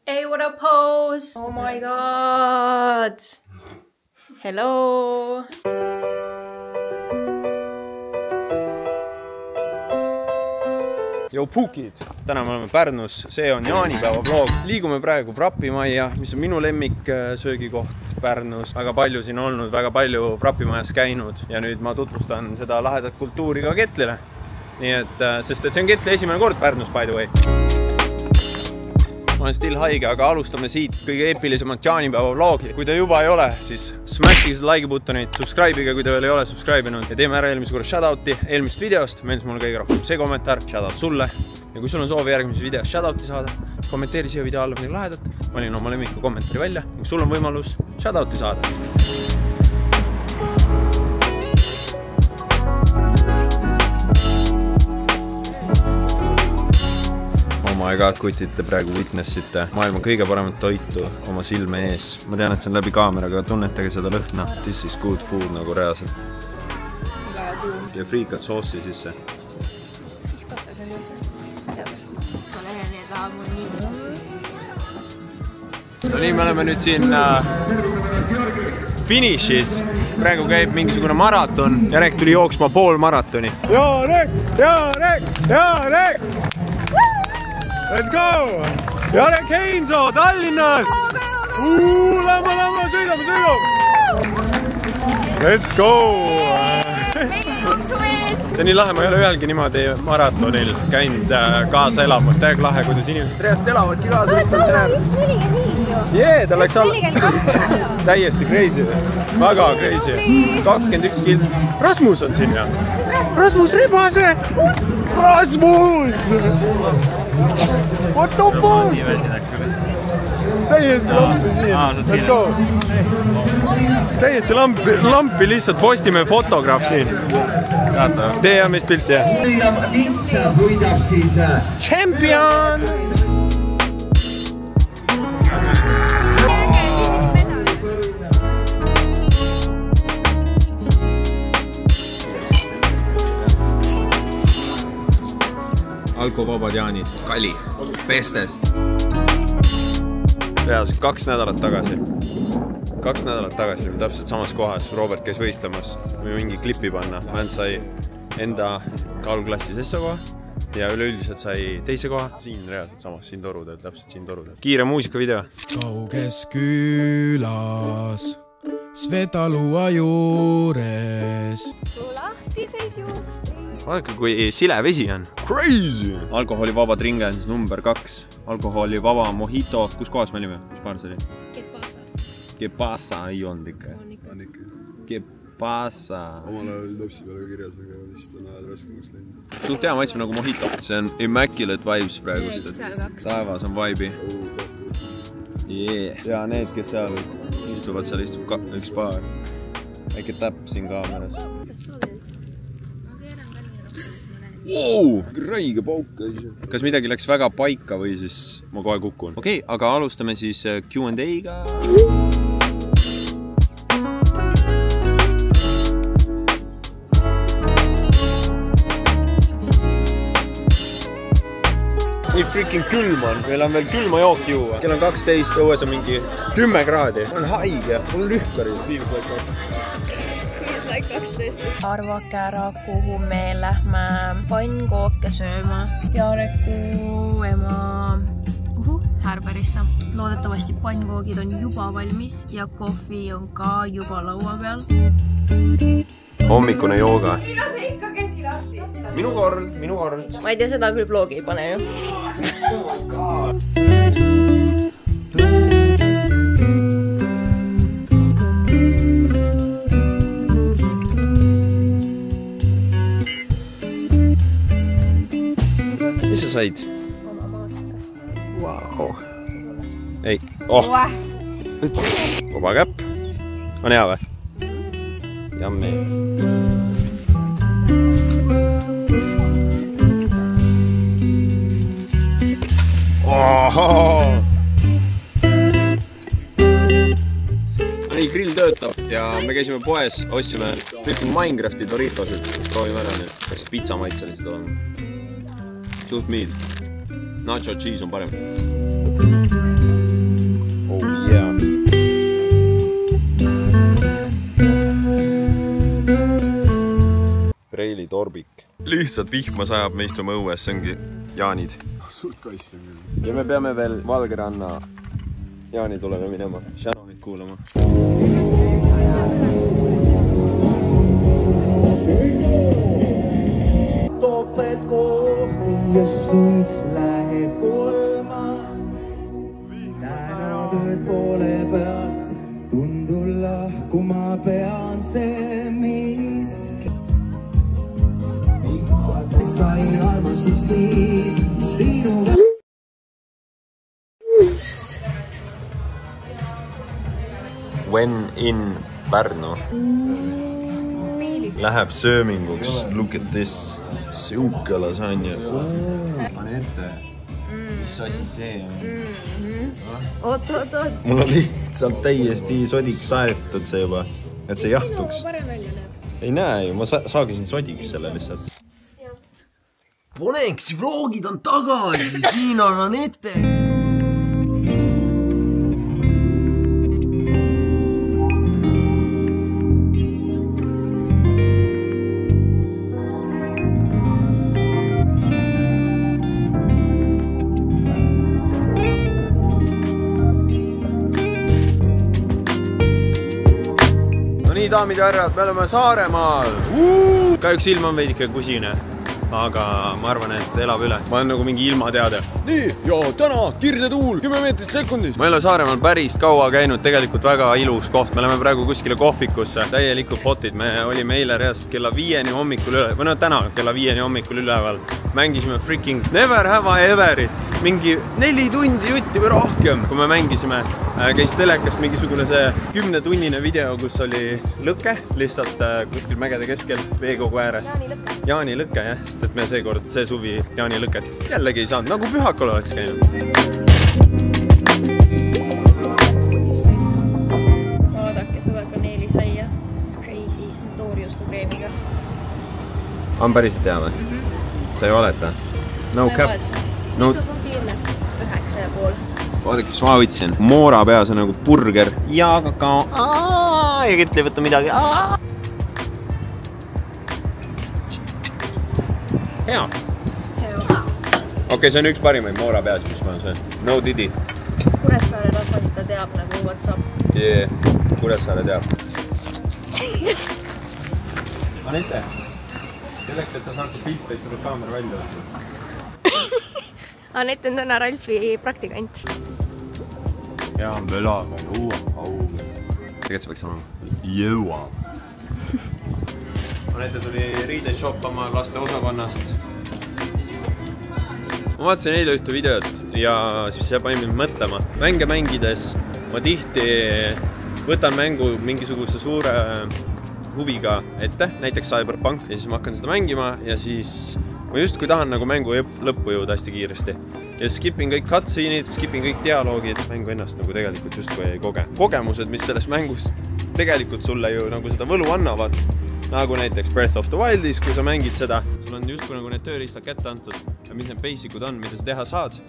Hey, what a pose! Oh my god! Hello! Yo pukid! Täna me oleme Pärnus, see on jaanipäeva vlog. Liigume praegu Frapimajja, mis on minu lemmik söögikoht Pärnus. Väga palju siin olnud, väga palju Frapimajas käinud ja nüüd ma tutvustan seda lahedat kultuuri ka Ketlile. Nii et, sest see on Ketli esimene kord Pärnus, by the way. Ma olen still haige, aga alustame siit kõige eepilisemat jaanipäeva vlogi. Kui te juba ei ole, siis smackige like buttonit, subscribe'iga, kui te veel ei ole subscribe'inud ja teeme ära eelmise korra shoutouti eelmisest videost. Meeldis mulle kõige rohkem see kommentaar, shoutout sulle. Ja kui sul on soovi järgmises videos shoutouti saada, kommenteeri siia video alla midagi lahedat. Valin oma lemmiku kommentaari välja. Kui sul on võimalus shoutouti saada. Oh my god, kutid, te praegu witnessite maailma kõige paremat toitu oma silme ees. Ma tean, et see on läbi kaameraga, tunnetage seda lõhna. This is good food nagu reaalselt. Ja friikad soossi sisse. Mis kohta see on üldse? No nii, me oleme nüüd siin finishis. Praegu käib mingisugune maraton. Jarek tuli jooksma pool maratoni. Jarek! Let's go! Jarek Heinso Tallinnast! Lämma, sõidame! Let's go! See on nii lahe, ma ei ole ühelgi niimoodi maratonil käinud kaasa elamas. Täiega lahe, kuidas inimesed reast elavadki kaasa. Jee, ta läks alla. Täiesti crazy. Väga crazy. 21 kild. Rasmus on siin ja. Rasmus Ribase! Rasmus! What the fuck? Täiesti lampi siin. Let's go. Täiesti lampi lihtsalt Postimehe fotograaf siin. Tee ja meist pilti, jah? Võidab siis Champion! Alkovabad jaanid. Kali. Pestest. Reaalselt 2 nädalat tagasi. 2 nädalat tagasi olime täpselt samas kohas. Robert käis võistlemas. Või mingi klipi panna. Mänd sai enda kaaluklassis S-koha ja üleüldiselt sai teise koha. Siin reaalselt samas, siin torudel, täpselt siin torudel. Kiire muusikavideo. Kauges külas Svetalua juures. Lahtiseid juukseid. Vaadake, kui sile vesi on. Crazy! Alkoholivaba tringe on siis number 2. Alkoholivaba mojito. Kus kohas me olime? Mis paar see oli? Kepasa ei olnud ikka. On ikka. Kepasa. Omal ajal oli topsi peale kirjas, aga vist on ajad raskemaks läinud. Suht hea maitsme nagu mojito. See on immaculate vibes praegust. Taevas on vibe'i. Ja need, kes seal istuvad, seal istub üks paar. Väike täpp siin kaameras. Wow! Räige pauk. Kas midagi läks väga paika või siis ma kohe kukun? Okei, aga alustame siis Q&A-ga. Nii freaking külm on. Meil on veel külma jooki juua. Kell on 12, õues on mingi 10 kraadi. Ma olen haige. Mul on lühkari. Feels like 12. Arvake ära, kuhu me lähme pannkooke sööma. Jareku ema Härberisse. Loodetavasti pannkoogid on juba valmis ja kohvi on ka juba laua peal. Hommikune jooga. Minu kord. Ma ei tea, seda küll blogi ei pane ju. Mis sa said? Oma maasikast. Wow. Ei. Oh. Kobakäpp. On hea või? Jammi. Ohooo! Nii, grill töötab ja me käisime poes, ostsime Minecrafti Doritosed. Proovime ära nüüd. Peaks pizza maitselised olema. Suht mild. Nacho cheese on parem. torbik. Lihtsalt vihma sajab, me istume õues, see ongi jaanid. Suht kass on küll. Ja me peame veel Valgeranna jaani tuleme minema, Shadowit kuulama. Topelt kohvi ja suits läheb kolmas. Näenud ööd poole pealt, tundul lahkuma pean see miski. Sai armastus siis sinuga. When in Pärnu läheb sööminguks, look at this, siuke lasanja. Pane ette, mis asi see on? Oot. Mul on lihtsalt täiesti sodiks saetud see juba, et see jahtuks. Parem välja näeb. Ei näe ju, ma saagisin sodiks selle lihtsalt. Poneks, vlogid on tagasi, siin on ette. Daamid ja härrad, me oleme Saaremaal. Kahjuks ilm on veidike kusine, aga ma arvan, et elab üle. Ma olen nagu mingi ilmateade. Nii, ja täna kirdetuul 10 meetrit sekundis. Ma ei ole Saaremaal päris kaua käinud, tegelikult väga ilus koht. Me oleme praegu kuskile kohvikusse, täielikud fotid. Me olime eile reaalselt kella 5 hommikul üle, või no täna kella 5 hommikul üleval. Mängisime freaking Never Have I Everit. Mingi 4 tundi jutti või rohkem. Kui me mängisime, käis telekast mingisugune see 10-tunnine video, kus oli lõke, lihtsalt kuskil mägede keskel veekogu ääres. Jaani lõke, jah, sest et me seekord see suvi Jaani lõket jällegi ei saanud, nagu pühakul oleks käinud. Vaadake seda kaneelisaia, crazy, see on toorjuustokreemiga. On päriselt hea või? Sa ei valeta? No cap. Mitu punkti 10? 9,5. Vaadake, mis ma võtsin. Moora peas on nagu burger ja kakao. Ja kett ei võtta midagi. Hea. Okei, see on üks parimaid Moora peas, mis ma olen söönud. No didi. Kuressaare rahvanika teab nagu WhatsApp. Jee, Kuressaare teab. Anette, selleks, et sa saad pilte, siis tuleb kaamera välja võtta. Anett on täna Ralfi praktikant. Ja, mölaga jõuab. Tegelikult see peaks olema. Jõuab. Anette tuli riideid shoppama laste osakonnast. Ma vaatasin eile ühte videot ja siis see pani mind mõtlema. Mänge mängides ma tihti võtan mängu mingisuguse suure huviga ette, näiteks Cyberpunk, ja siis ma hakkan seda mängima ja siis ma justkui tahan nagu mängu lõppu jõuda hästi kiiresti. Ja skipin kõik cutscene'id, skipin kõik dialoogid, mängu ennast nagu tegelikult justkui ei koge. Kogemused, mis sellest mängust tegelikult sulle ju nagu seda võlu annavad, nagu näiteks Breath of the Wildis, kui sa mängid seda, sul on justkui nagu need tööriistad kätte antud ja mis need basic'ud on, mida sa teha saad,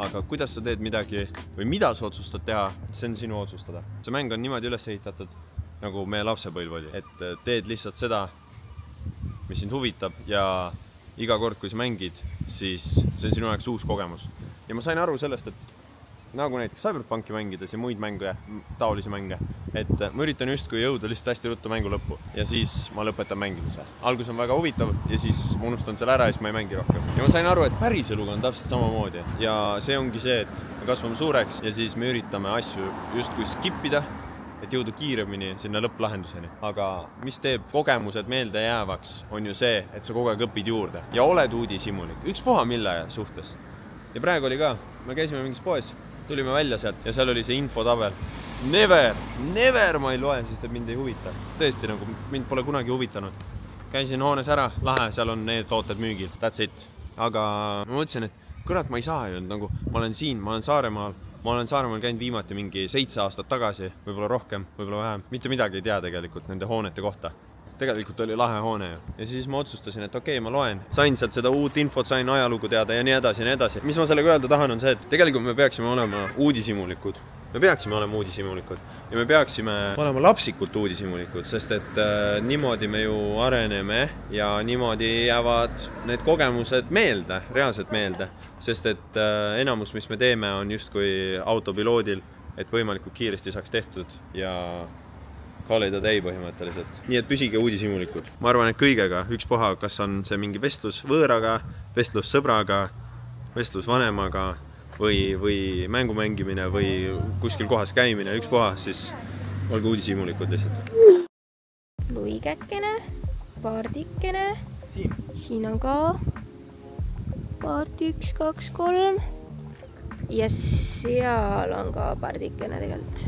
aga kuidas sa teed midagi või mida sa otsustad teha, see on sinu otsustada. See mäng on niimoodi üles ehitatud, nagu meie lapsepõlv oli, et teed lihtsalt seda, mis sind huvitab ja iga kord, kui sa mängid, siis see on sinu jaoks uus kogemus. Ja ma sain aru sellest, et nagu näiteks Cyberpunki mängides ja muid mänge, taolisi mänge, et ma üritan justkui jõuda lihtsalt hästi ruttu mängu lõppu ja siis ma lõpetan mängimise. Algus on väga huvitav ja siis ma unustan selle ära ja siis ma ei mängi rohkem. Ja ma sain aru, et päris eluga on täpselt samamoodi ja see ongi see, et me kasvame suureks ja siis me üritame asju justkui skipida, et jõuda kiiremini sinna lõpplahenduseni. Aga mis teeb kogemused meelde jäävaks, on ju see, et sa kogu aeg õpid juurde ja oled uudishimulik. Ükspuha mille suhtes. Ja praegu oli ka, me käisime mingis poes, tulime välja sealt ja seal oli see infotabel. Never ma ei loe, sest et mind ei huvita. Tõesti, nagu mind pole kunagi huvitanud. Käisin hoones ära, lahe, seal on need tooted müügil, that's it. Aga ma mõtlesin, et kurat, ma ei saa ju, nagu ma olen siin, ma olen Saaremaal. Ma olen Saaremaal käinud viimati mingi 7 aastat tagasi, võib-olla rohkem, võib-olla vähem. Mitte midagi ei tea tegelikult nende hoonete kohta. Tegelikult oli lahe hoone ju. Ja siis ma otsustasin, et okei, ma loen. Sain sealt seda uut infot, sain ajalugu teada ja nii edasi ja nii edasi. Mis ma sellega öelda tahan on see, et tegelikult me peaksime olema uudishimulikud. me peaksime olema uudishimulikud ja me peaksime olema lapsikult uudishimulikud, sest et niimoodi me ju areneme ja niimoodi jäävad need kogemused meelde, reaalselt meelde, sest et enamus, mis me teeme, on justkui autopiloodil, et võimalikult kiiresti saaks tehtud ja call it a day põhimõtteliselt. Nii et püsige uudishimulikud. Ma arvan, et kõigega ükspuha, kas on see mingi vestlus võõraga, vestlus sõbraga, vestlus vanemaga või mängu mängimine või kuskil kohas käimine, ükspuha, siis olge uudishimulikud lihtsalt. Luigäkkene, paardikene, siin on ka paart 1, 2, 3 ja seal on ka paardikene tegelikult.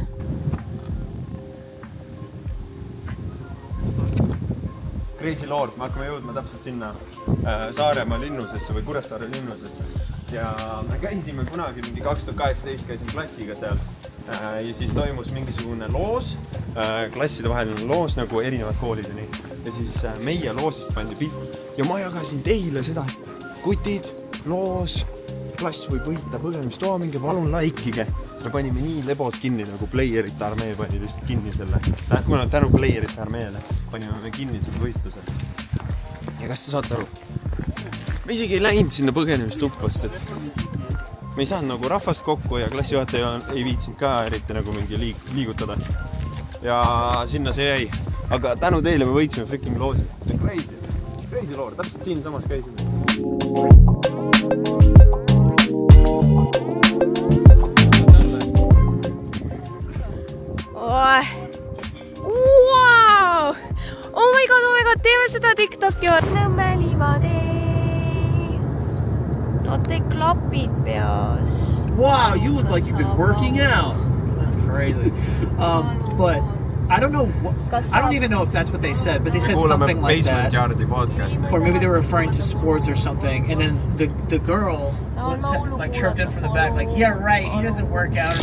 Crazy Lord, me hakkame jõudma täpselt sinna Saaremaa linnusesse või Kuressaare linnusesse. Ja me käisime kunagi mingi 2018, käisin klassiga seal ja siis toimus mingisugune loos, klasside vaheline loos nagu erinevad koolid ja nii. Ja siis meie loosist pandi pilt ja ma jagasin teile seda, kutid, loos, klass võib võita põgemistoa, minge palun laikige. Me panime nii lebod kinni nagu Playerite armee pani lihtsalt kinni selle. Kuna tänu Playerite armeele panime me kinni selle võistluse. Ja kas te saate aru? Me isegi ei läinud sinna põgenemistupast, et me ei saanud nagu rahvast kokku ja klassijuhataja ei viitsinud ka eriti nagu mingi liigutada. Ja sinna see jäi. Aga tänu teile me võitsime freaking loosi. See on crazy Lord, täpselt siin samas käisime. Wow! Oh my god, teeme seda TikToki var. Nõmme liivatee. Toote klapid peas. Wow, you look like you've been working out. That's crazy. But I don't know. I don't even know if that's what they said, but they said something like that. Or maybe they were referring to sports or something. And then the girl like chirped in from the back, like, "Yeah, right. He doesn't work out."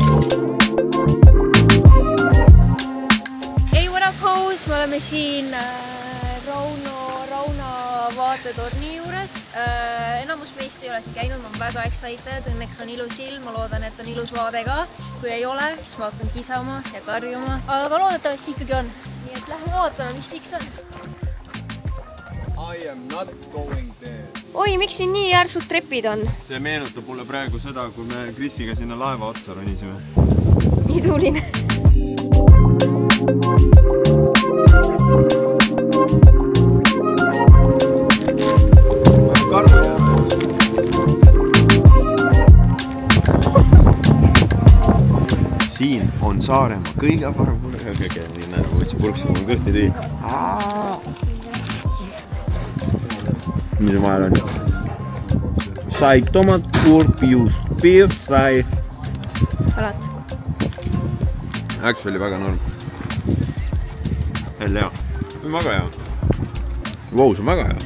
Ei, what up, hoes? Me oleme siin Rauno vaatetorni juures. Enamus meist ei ole siin käinud, ma olen väga excited. Õnneks on ilus ilm, ma loodan, et on ilus vaade ka. Kui ei ole, siis ma hakkan kisama ja karjuma. Aga loodetavasti ikkagi on. Nii et lähme vaatame, mis tiks on. I am not going there. Oi, miks siin nii järsud trepid on? See meenutab mulle praegu seda, kui me Krisiga sinna laeva otsa ronisime. Nii tuuline. Karvu jääme. Siin on Saaremaa kõige parem võtsin purksid, mul kõhti tüü. Mida vahel on? Sai tomat, kurk, juust, beef, sai. Alat. Actually väga norm. Hell hea. See on väga hea. Vau, see on väga hea.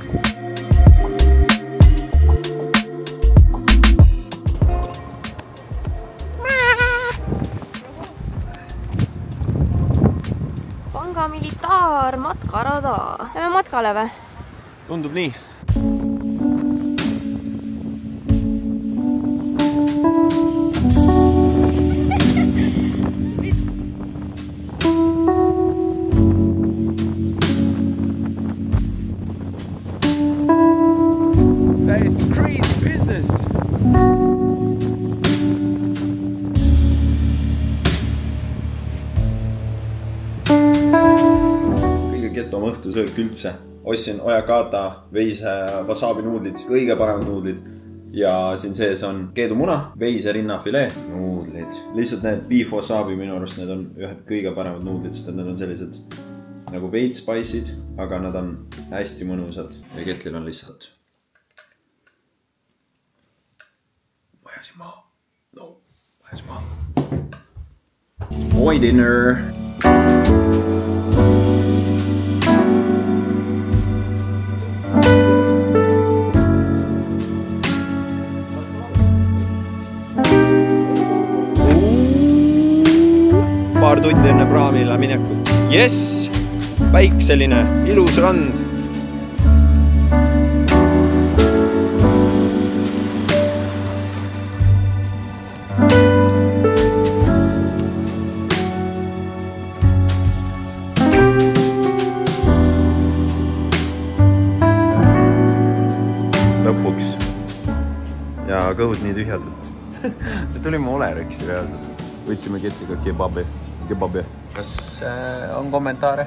Panga militaar matkarada. Lähme matkale või? Tundub nii. Täiesti crazy business. Kõige ketom õhtusöök üldse. Ostsin ojakata, veise wasabi nuudlid, kõige paremad nuudlid. Ja siin sees on keedumuna, veise rinnafilee, nuudlid. Lihtsalt need beef wasabi minu arust need on ühed kõige paremad nuudlid, sest need on sellised nagu veits spice'id, aga nad on hästi mõnusad. Ja ketlil on lihtsalt vajasin maha. No, vajasin maha. Boy dinner. Paar tundi enne praamile minekut. Yes! Päikseline, ilus rand. kõhud nii tühjad, et me tulime Oleriksi reaalselt. Võtsime Ketliga kebabi. Kas on kommentaare?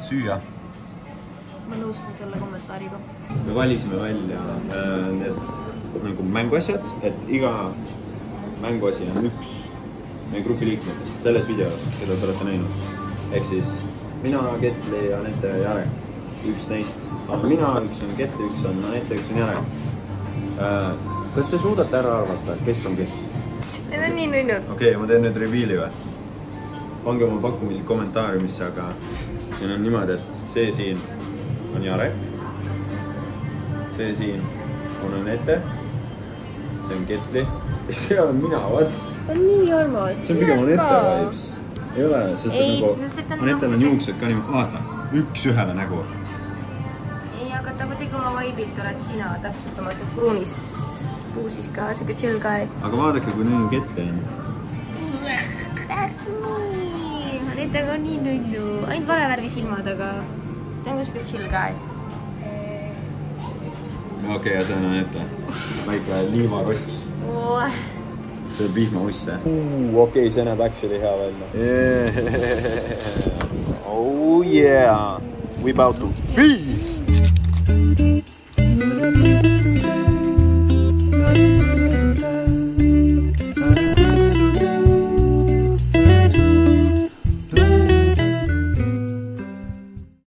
Süüa. Ma nõustun selle kommentaariga. Me valisime välja need nagu mänguasjad, et iga mänguasi on üks meie grupi liikmetest selles videos, keda te olete näinud. Ehk siis mina, Ketli, Anette ja Jarek. Üks neist on mina, üks on Ketli, üks on Anette, üks on Jarek. Kas te suudate ära arvata, kes on kes? Need on nii nunnud. Okei, ma teen nüüd reveali või? Pange oma pakkumisi kommentaariumisse, aga siin on niimoodi, et see siin on Jarek. See siin on Anette. See on Ketli. Ja see on mina, what? Ta on nii armas. See on pigem Anette vibes. Ei ole, sest et nagu Anettel on juuksed ka niimoodi. Vaata, üks ühele nägu. Ei, aga ta kuidagi oma vibe'ilt oled sina täpselt oma see pruunis puusis ka, siuke chill guy. Aga vaadake, kui nunnu Ketli on. That's me. Anetega on nii nunnu. Ainult vale värvi silmad, aga ta on siuke chill guy. Okei, ja see on Anette. Väike liivarott. See on vihmausse. Okei, see näeb actually hea välja. Oh yeah! We about to feast!